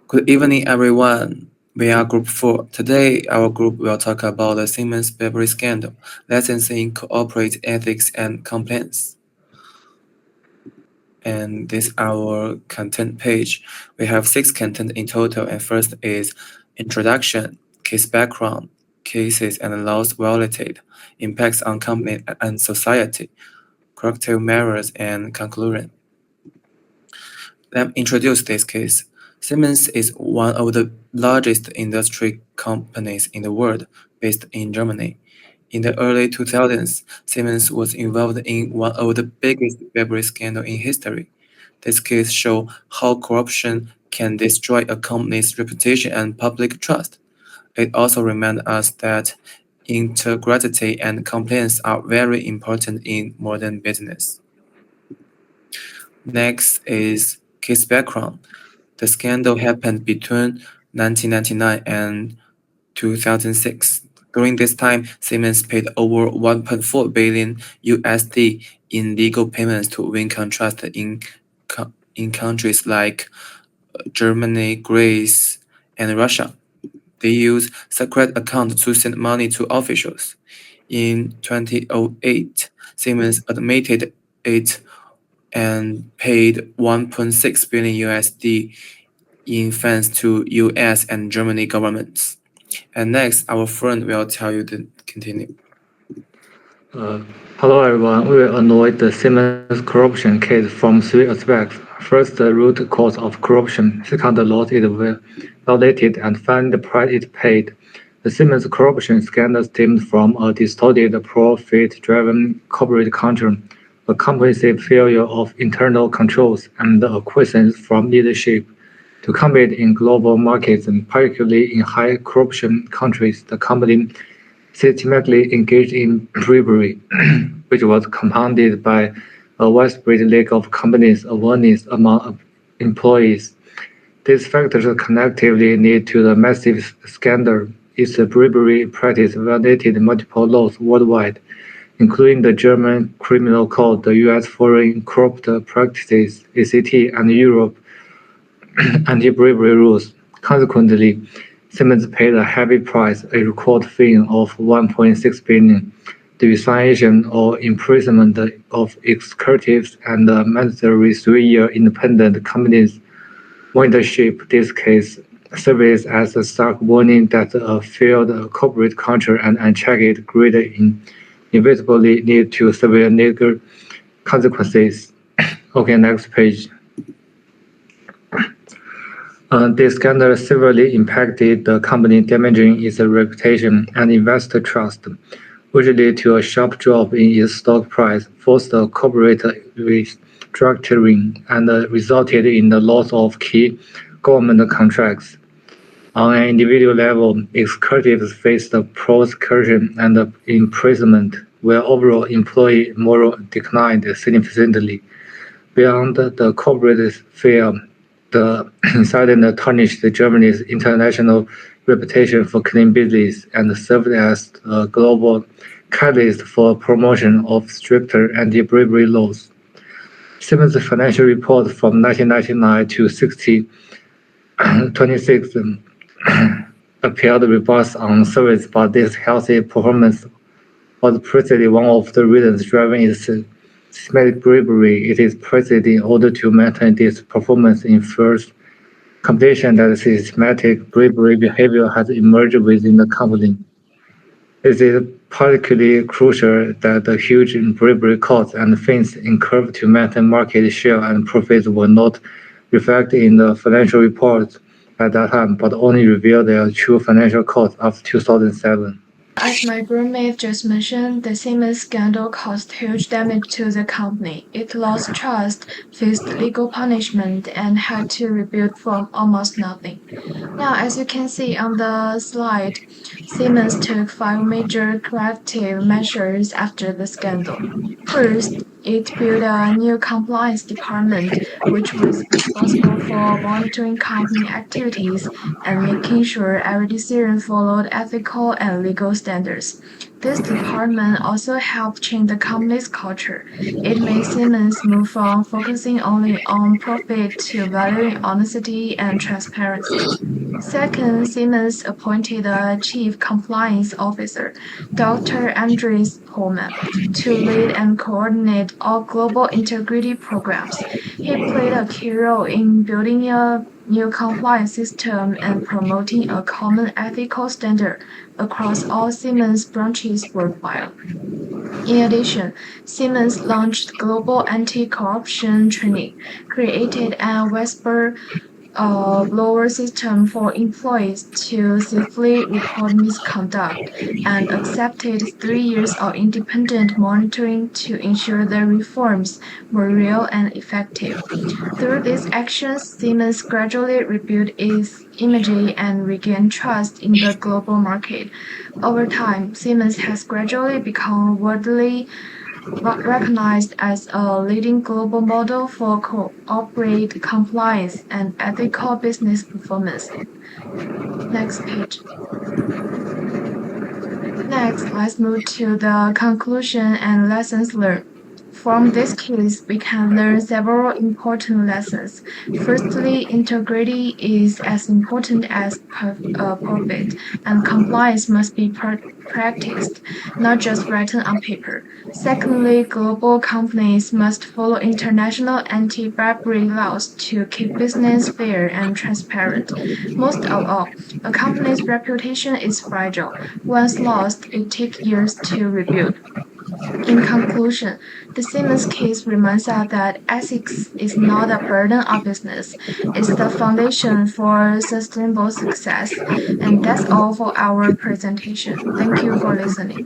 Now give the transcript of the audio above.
Good evening, everyone. We are Group 4. Today, our group will talk about the Siemens bribery scandal, lessons in corporate ethics and compliance. And this is our content page. We have 6 content in total, and first is introduction, case background, cases and laws violated, impacts on company and society, corrective measures, and conclusion. Let me introduce this case. Siemens is one of the largest industry companies in the world, based in Germany. In the early 2000s, Siemens was involved in one of the biggest bribery scandals in history. This case shows how corruption can destroy a company's reputation and public trust. It also reminds us that integrity and compliance are very important in modern business. Next is case background. The scandal happened between 1999 and 2006. During this time, Siemens paid over 1.4 billion USD in legal payments to win contracts in countries like Germany, Greece, and Russia. They used secret accounts to send money to officials. In 2008, Siemens admitted it and paid 1.6 billion USD in fines to US and Germany governments. And next, our friend will tell you to continue. Hello everyone, we will analyze the Siemens corruption case from 3 aspects. First, the root cause of corruption. Second, the laws it violated, and finally, the price it paid. The Siemens corruption scandal stemmed from a distorted, profit-driven corporate culture, a comprehensive failure of internal controls, and the acquiescence from leadership. To compete in global markets, and particularly in high corruption countries, the company systematically engaged in bribery, which was compounded by a widespread lack of company's awareness among employees. These factors collectively led to the massive scandal. Its bribery practice violated multiple laws worldwide, including the German Criminal Code, the US Foreign Corrupt Practices (ACT), and Europe anti-bribery rules. Consequently, Siemens paid a heavy price, a record fine of 1.6 billion, the resignation or imprisonment of executives, and a mandatory 3-year independent company's monitorship. This case serves as a stark warning that a failed corporate culture and unchecked greed inevitably lead to severe legal consequences. Okay, next page. This scandal severely impacted the company, damaging its reputation and investor trust, which led to a sharp drop in its stock price, forced a corporate restructuring, and resulted in the loss of key government contracts. On an individual level, executives faced prosecution and imprisonment, while overall employee morale declined significantly. Beyond the corporate sphere, the incident tarnished Germany's international reputation for clean business and served as a global catalyst for promotion of stricter anti-bribery laws. Siemens' financial report from 1999 to 26 appeared robust on surface, but this healthy performance was precisely one of the reasons driving its systematic bribery. It is precisely in order to maintain this performance in first competition that systematic bribery behavior has emerged within the company. It is particularly crucial that the huge bribery costs and fines incurred to maintain market share and profits were not reflected in the financial reports at that time, but only revealed their true financial costs after 2007. As my roommate just mentioned, the Siemens scandal caused huge damage to the company. It lost trust, faced legal punishment, and had to rebuild from almost nothing. Now, as you can see on the slide, Siemens took 5 major corrective measures after the scandal. First, it built a new compliance department, which was responsible for monitoring company activities and making sure every decision followed ethical and legal standards. This department also helped change the company's culture. It made Siemens move from focusing only on profit to valuing honesty and transparency. Second, Siemens appointed a chief compliance officer, Dr. Andres Pullman, to lead and coordinate all global integrity programs. He played a key role in building a new compliance system and promoting a common ethical standard across all Siemens branches worldwide. In addition, Siemens launched global anti-corruption training, created a whistleblower system for employees to safely report misconduct, and accepted 3 years of independent monitoring to ensure the reforms were real and effective. Through these actions, Siemens gradually rebuilt its image and regained trust in the global market. Over time, Siemens has gradually become widely recognized as a leading global model for corporate compliance and ethical business performance. Next page. Next, let's move to the conclusion and lessons learned. From this case, we can learn several important lessons. Firstly, integrity is as important as profit, and compliance must be practiced, not just written on paper. Secondly, global companies must follow international anti-bribery laws to keep business fair and transparent. Most of all, a company's reputation is fragile. Once lost, it takes years to rebuild. In conclusion, the Siemens case reminds us that ethics is not a burden of business, it's the foundation for sustainable success. And that's all for our presentation. Thank you for listening.